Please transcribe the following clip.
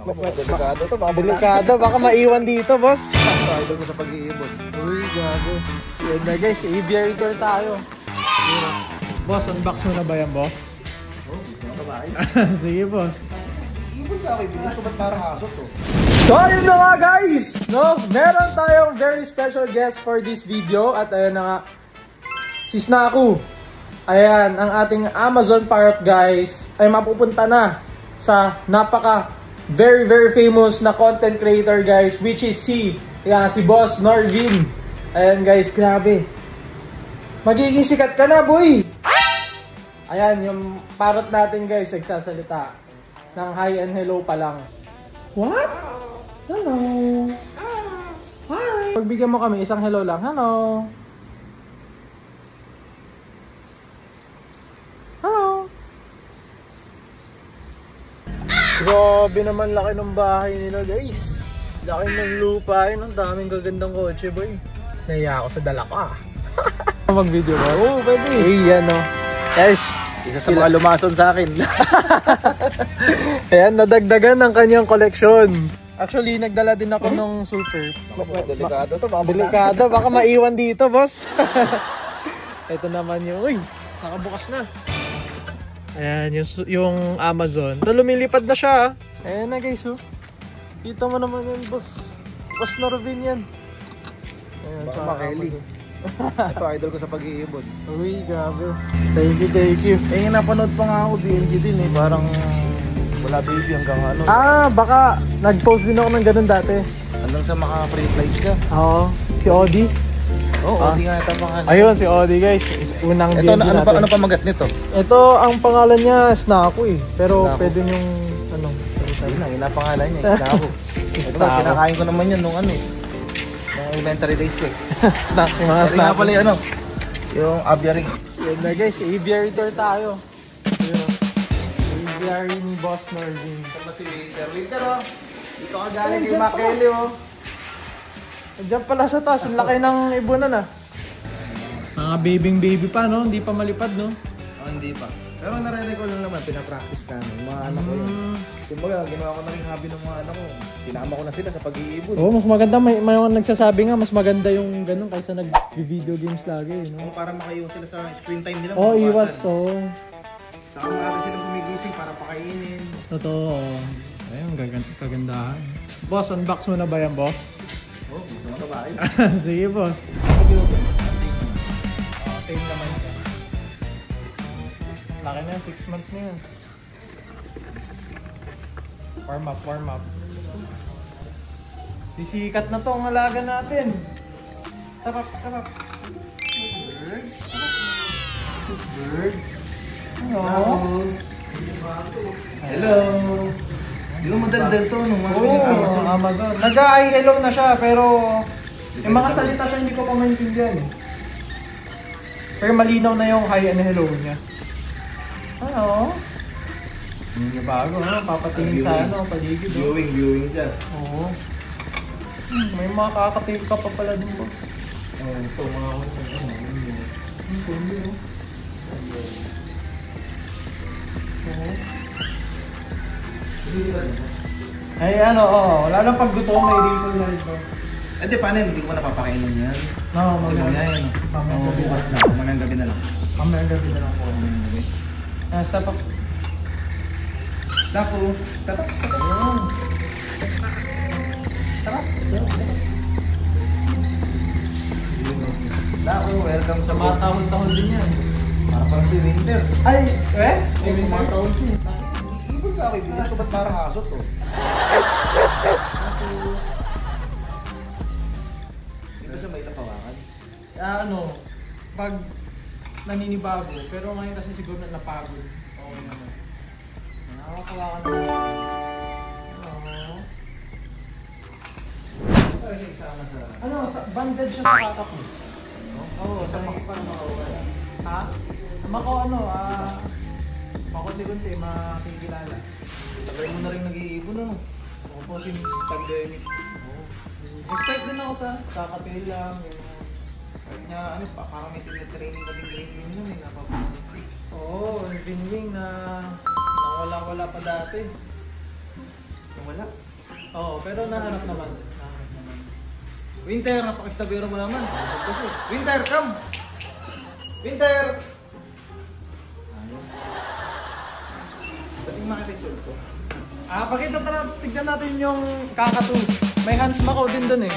Delikado to, baka delikado, baka maiwan dito, boss. idol ko sa pag-iibon. Uy, gago. Yun na guys, aviary tour tayo. Boss, unbox mo na ba yan, boss? Oh, gusto mo babae. Sige, boss. Ibon ka ako, ibon ko ba't parang aso to? So, ayun na nga guys! No? Meron tayong very special guest for this video. At ayun na nga, si Snaku. Ayan, ang ating Amazon Parrot guys ay mapupunta na sa very famous na content creator guys, which is si Boss Norvin. Ayan guys, grabe. Magiging sikat ka na, boy! Ayan, yung parrot natin guys, nagsasalita ng hi and hello pa lang. What? Hello. Hi. Pagbigyan mo kami, isang hello lang. Hello. Hello. Grabe naman, laki ng bahay nila guys. Laki ng lupa yun. Ang daming gagandang kotse, boy. Naiya ako sa dala ka. Mag-video ba? Oo, pwede. Ayan, no. Guys, Isa sa mga lumason sa akin. ayan, nadagdagan ng kanyang koleksyon. Actually, nagdala din ako ng super. Delikado to, baka Delikado, baka maiwan dito, boss. Ito naman yung, uy, nakabukas na. Ayan, yung Amazon. Ito, lumilipad na siya. Ayan na guys, oh. Kita mo naman yun, boss. Boss Norvin yan. Ayan, baka makeli. Ito, idol ko sa pag-iibon. Uy, gabi. Thank you. Eh, napanood pa nga ako, BNG din eh. Parang wala baby hanggang ano. Ah, baka nag-post din ako ng ganun dati. Hanggang sa maka-free flights ka. Oo, si Odi. Oo, Odi nga ito pangalan. Ayun, si Odi guys. Unang ito, BNG natin. ano pa magat nito? Ito, ang pangalan niya, Snaku eh. Pero Snaku. pwede niyong, Ayun na, yun ang pangalan niya, Snaku. Ito ba, kinakain ko naman yun nung ano eh. Inventory days ko eh. Snack, mga Snack. Nga pala yung ano, yung aviary. Yan na guys, aviary tour tayo. Aviary ni Boss Norvin. Ito ba si Winter? Winter oh! Dito ka galing kay Makeli oh. Diyan pala sa taas, ang laki ng ibunan ah. Mga baby pa no, hindi pa malipad no? Oh, hindi pa. Pero nare-recall lang naman, pinapractice namin. Mga anak ko yun. Kumbaga, ginawa ko na rin hobby ng mga anak ko. Sinama ko na sila sa pag-iibon. Oo, mas maganda. May nagsasabi nga, mas maganda yung ganun kaysa nag-video games lagi. No? Para makaiwas sila sa screen time nila. Oo, iwas. Oo. Saka maaga silang gumigising para pakainin. Totoo. Ayun, kagandahan. Boss, unbox mo na ba yan, boss? Oo, gusto mo babae. Sige, boss. Tame naman siya. Laki na, 6 months na yan. Warm up. Sisikat na to ang alaga natin. Tap. Bird. Hello. Di mo madaldal to nung Amazon. Nag-i hello na siya pero yung mga salita siya hindi ko pa maintindihan. Pero malinaw na yung hi and hello niya. Ano? Hindi bago ha, papatingin sa paligid. Viewing siya. Oo. May mga kakatape ka pa pala din, boss. Oo, ito mga ay ano, wala nang paggutom, may ripple na ito. Hindi, paano yun? Hindi ko napapakainin yan. No, Kasi mamaya yan. Bukas na. Mamayang gabi na lang. Mamayang gabi na lang po. Step up. Step up. Welcome sa Mga tahon-tahon din yan. Para pang si Winter. Ay, may mga tahon din. Ibig ka, bilis ko ba't parang aso to? Dito siya may tapawakan. Pag naninibago, pero ngayon kasi siguro na napagod. Okay naman. Nakakawakan naman. Banded siya sa katak mo. Oo, sa para makawala. Ha? Makunti-kunti, makikilala. Tagal mo na rin nag-iibon ano? Ako po si pandemic. Nag-start din ako sa kakatil lang. Kahit nga ano, parang may training na din nun eh. Oo, yung Vinwing na nawala-wala pa dati. Wala. Oo, pero nahanap naman. Winter, napakistabero mo naman. Kasi, Winter, come! Winter! Ayun. Ba't yung makita yung suot ko? Tignan natin yung kakatu. May hands mako din dun eh.